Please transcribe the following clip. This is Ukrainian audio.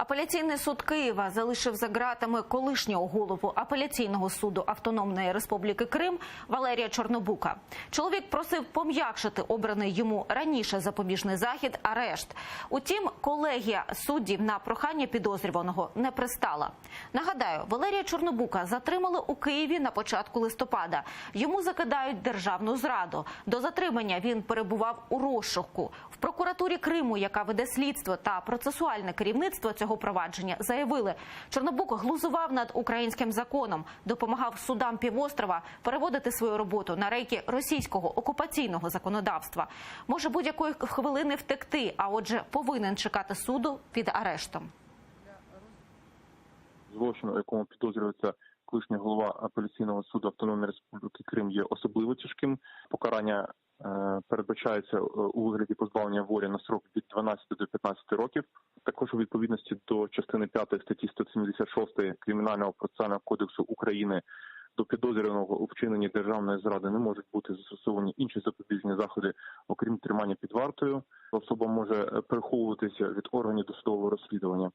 Апеляційний суд Києва залишив за ґратами колишнього голову апеляційного суду Автономної Республіки Крим Валерія Чорнобука. Чоловік просив пом'якшити обраний йому раніше запобіжний захід – арешт. Утім, колегія суддів на прохання підозрюваного не пристала. Нагадаю, Валерія Чорнобука затримали у Києві на початку листопада. Йому закидають державну зраду. До затримання він перебував у розшуку. В прокуратурі Криму, яка веде слідство та процесуальне керівництво цього провадження, заявили, Чорнобук глузував над українським законом, допомагав судам півострова переводити свою роботу на рейки російського окупаційного законодавства. Може будь-якої хвилини втекти, а отже повинен чекати суду під арештом. Злочин, у якому підозрюється колишній голова апеляційного суду Автономної Республіки Крим, є особливо тяжким. Покарання передбачається у вигляді позбавлення волі на строк від 12 до 15 років. Також у відповідності до частини 5 статті 176 Кримінального процесуального кодексу України до підозрюваного у вчиненні державної зради не можуть бути застосовані інші запобіжні заходи, окрім тримання під вартою. Особа може переховуватися від органів досудового розслідування.